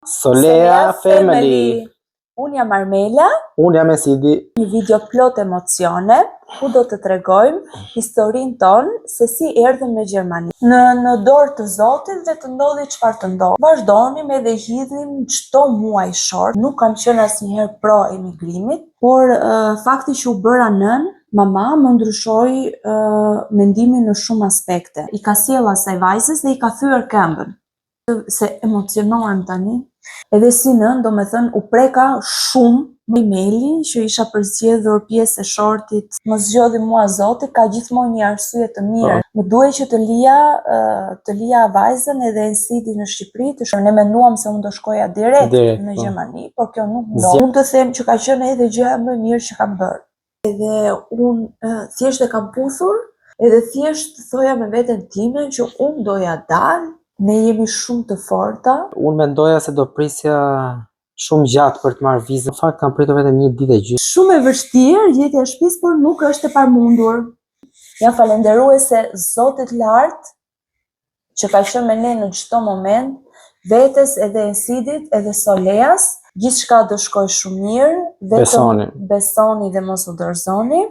Solea Family. Unë jam Armela. Unë jam Esidi. Një video plot emocione, ku do të tregojmë historinë tonë se si erdhëm në Gjermani. Në dorë të Zotit dhe të ndodhi çfarë të ndodhi. Vazhdonim edhe hidhnim çdo muaj short. Nuk kam qenë asnjëherë pro emigrimit, por fakti që u bëra nën, mama më ndryshoi mendimin në shumë aspekte. I ka sjell asaj vajzës dhe i ka thyer këmbën. Se emocionohem tani. Edhe si nën, do me thënë, u preka shumë me emailin që isha përzgjedhur pjesë e shortit. Më zgjodhi mua Zoti, ka gjithmonë një arsye të mirë. Më duhej që të lija vajzën edhe Ensidi në Shqipëri. Ne menduam se unë do shkoja direkt në Gjermani, por kjo nuk ndodhi. Unë të them që ka qenë edhe gjëja më e mirë që kam bërë. Edhe unë thjesht e kam puthur, edhe thjesht thoja me veten time që unë doja dalë. Ne jemi shumë të forta. Unë mendoja se do prisja shumë gjatë për të marrë vizën. Në fakt kam pritur vetëm një ditë e gjysmë. Shumë e vështirë gjetja e shtëpisë, por nuk është e pamundur. Jam falenderuese Zotit lart që ka qenë me ne në çdo moment, vetes edhe Ensidit edhe Soleas. Gjithçka do shkojë shumë mirë. Vetëm besoni dhe mos u dorëzoni.